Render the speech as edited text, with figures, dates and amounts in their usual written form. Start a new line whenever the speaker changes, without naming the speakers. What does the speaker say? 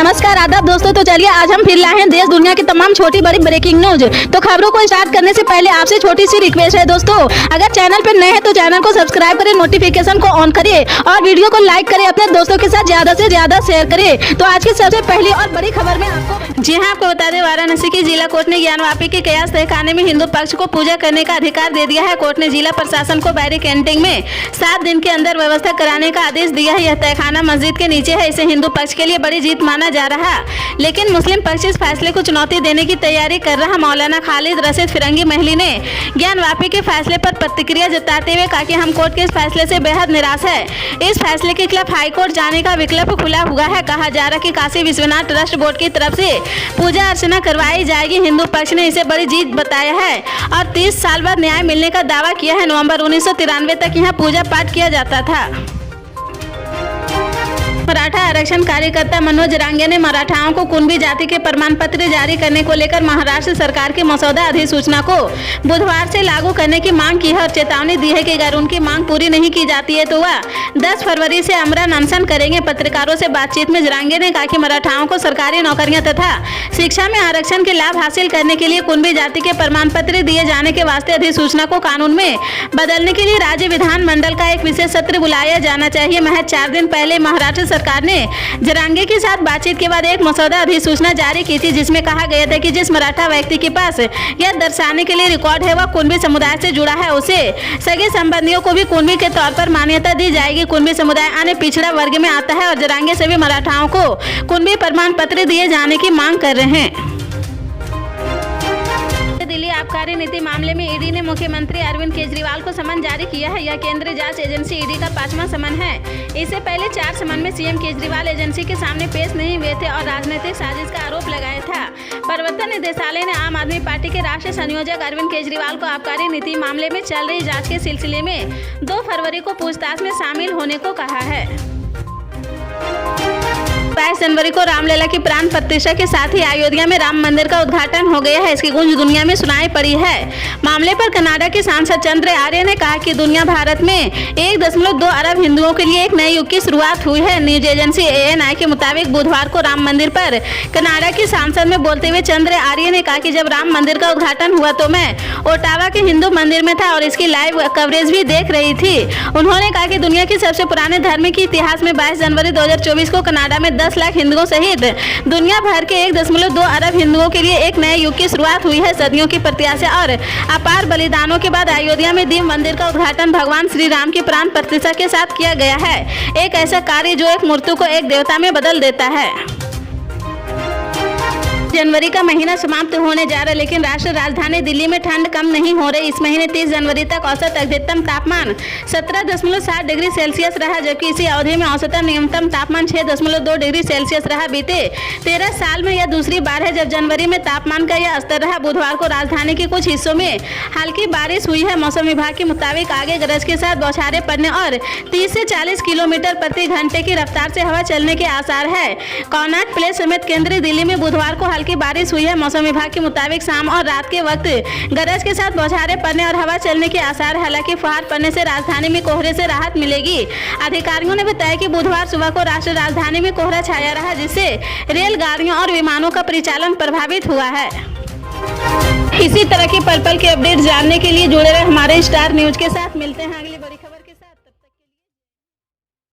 नमस्कार आदाब दोस्तों। तो चलिए आज हम फिर लाए हैं देश दुनिया की तमाम छोटी बड़ी ब्रेकिंग न्यूज। तो खबरों को स्टार्ट करने से पहले आपसे छोटी सी रिक्वेस्ट है दोस्तों, अगर चैनल पर नए हैं तो चैनल को सब्सक्राइब करें, नोटिफिकेशन को ऑन करिए और वीडियो को लाइक करें, अपने दोस्तों के साथ ज्यादा से ज्यादा शेयर करें। तो आज की सबसे पहली और बड़ी खबर में आपको बता दें, वाराणसी की जिला कोर्ट ने ज्ञानवापी के कयास तहखाने में हिंदू पक्ष को पूजा करने का अधिकार दे दिया है। कोर्ट ने जिला प्रशासन को बैरिकेडिंग में 7 दिन के अंदर व्यवस्था कराने का आदेश दिया है। यह तहखाना मस्जिद के नीचे है, इसे हिंदू पक्ष के लिए बड़ी जीत माना जा रहा, लेकिन मुस्लिम पक्ष इस फैसले को चुनौती देने की तैयारी कर रहा। मौलाना खालिद रशीद फिरंगी महली ने ज्ञानवापी के फैसले पर प्रतिक्रिया जताते हुए कहा कि हम कोर्ट के इस फैसले से बेहद निराश है। इस फैसले के खिलाफ हाईकोर्ट जाने का विकल्प खुला हुआ है। कहा जा रहा कि काशी विश्वनाथ ट्रस्ट बोर्ड की तरफ से पूजा अर्चना करवाई जाएगी। हिंदू पक्ष ने इसे बड़ी जीत बताया है और 30 साल बाद न्याय मिलने का दावा किया है। नवंबर 1993 तक यहाँ पूजा पाठ किया जाता था। मराठा आरक्षण कार्यकर्ता मनोज रांगे ने मराठाओं को कुणबी जाति के प्रमाण पत्र जारी करने को लेकर महाराष्ट्र सरकार की मसौदा अधिसूचना को बुधवार से लागू करने की मांग की है और चेतावनी दी है कि अगर उनकी मांग पूरी नहीं की जाती है तो वह 10 फरवरी से आमरण अनशन करेंगे। पत्रकारों से बातचीत में रांगे ने कहा कि मराठाओं को सरकारी नौकरियां तथा शिक्षा में आरक्षण के लाभ हासिल करने के लिए कुणबी जाति के प्रमाण पत्र दिए जाने के वास्ते अधिसूचना को कानून में बदलने के लिए राज्य विधानमंडल का एक विशेष सत्र बुलाया जाना चाहिए। महज 4 दिन पहले महाराष्ट्र सरकार ने जरांगे के साथ बातचीत के बाद एक मसौदा अधिसूचना जारी की थी, जिसमें कहा गया था कि जिस मराठा व्यक्ति के पास यह दर्शाने के लिए रिकॉर्ड है वह कुणबी समुदाय से जुड़ा है, उसे सगे संबंधियों को भी कुणबी के तौर पर मान्यता दी जाएगी। कुणबी समुदाय अन्य पिछड़ा वर्ग में आता है और जरांगे सभी मराठाओं को कुणबी प्रमाण पत्र दिए जाने की मांग कर रहे हैं। दिल्ली आबकारी नीति मामले में ईडी ने मुख्यमंत्री अरविंद केजरीवाल को समन जारी किया है। यह केंद्रीय जांच एजेंसी ईडी का 5वां समन है। इससे पहले 4 समन में सीएम केजरीवाल एजेंसी के सामने पेश नहीं हुए थे और राजनीतिक साजिश का आरोप लगाया था। प्रवर्तन निदेशालय ने आम आदमी पार्टी के राष्ट्रीय संयोजक अरविंद केजरीवाल को आबकारी नीति मामले में चल रही जाँच के सिलसिले में 2 फरवरी को पूछताछ में शामिल होने को कहा है। 22 जनवरी को रामलला की प्राण प्रतिष्ठा के साथ ही अयोध्या में राम मंदिर का उद्घाटन हो गया है। इसकी गूंज दुनिया में सुनाई पड़ी है। मामले पर कनाडा के सांसद चंद्र आर्य ने कहा कि दुनिया भारत में 1.2 अरब हिंदुओं के लिए एक नए युग की शुरुआत हुई है। न्यूज एजेंसी ANI के मुताबिक बुधवार को राम मंदिर पर कनाडा की सांसद में बोलते हुए चंद्र आर्य ने कहा कि जब राम मंदिर का उद्घाटन हुआ तो मैं ओटावा के हिंदू मंदिर में था और इसकी लाइव कवरेज भी देख रही थी। उन्होंने कहा कि दुनिया के सबसे पुराने धर्म के इतिहास में 22 जनवरी 2024 को कनाडा में 10 लाख हिंदुओं सहित दुनिया भर के 1.2 अरब हिंदुओं के लिए एक नए युग की शुरुआत हुई है। सदियों की प्रत्याशा और अपार बलिदानों के बाद अयोध्या में दिव्य मंदिर का उद्घाटन भगवान श्री राम की प्राण प्रतिष्ठा के साथ किया गया है। एक ऐसा कार्य जो एक मूर्ति को एक देवता में बदल देता है। जनवरी का महीना समाप्त होने जा रहा है, लेकिन राष्ट्रीय राजधानी दिल्ली में ठंड कम नहीं हो रही। इस महीने 30 जनवरी तक औसत अधिकतम तापमान 17.7 डिग्री सेल्सियस रहा, जबकि इसी अवधि में औसतन न्यूनतम तापमान 6.2 डिग्री सेल्सियस रहा। बीते 13 साल में यह दूसरी बार है जब जनवरी में तापमान का यह स्तर रहा। बुधवार को राजधानी के कुछ हिस्सों में हल्की बारिश हुई है। मौसम विभाग के मुताबिक आगे गरज के साथ बौछारें पड़ने और 30 से 40 किलोमीटर प्रति घंटे की रफ्तार से हवा चलने के आसार है। कॉनॉट प्लेस समेत केंद्रीय दिल्ली में बुधवार को हल्की बारिश हुई है। मौसम विभाग के मुताबिक शाम और रात के वक्त गरज के साथ बौछारें पड़ने और हवा चलने के आसार। हालांकि फुहार पड़ने से राजधानी में कोहरे से राहत मिलेगी। अधिकारियों ने बताया कि बुधवार सुबह को राष्ट्रीय राजधानी में कोहरा छाया रहा, जिससे रेलगाड़ियों और विमानों का परिचालन प्रभावित हुआ है। इसी तरह की पल पल के अपडेट जानने के लिए जुड़े रहे हमारे स्टार न्यूज के साथ। मिलते हैं अगले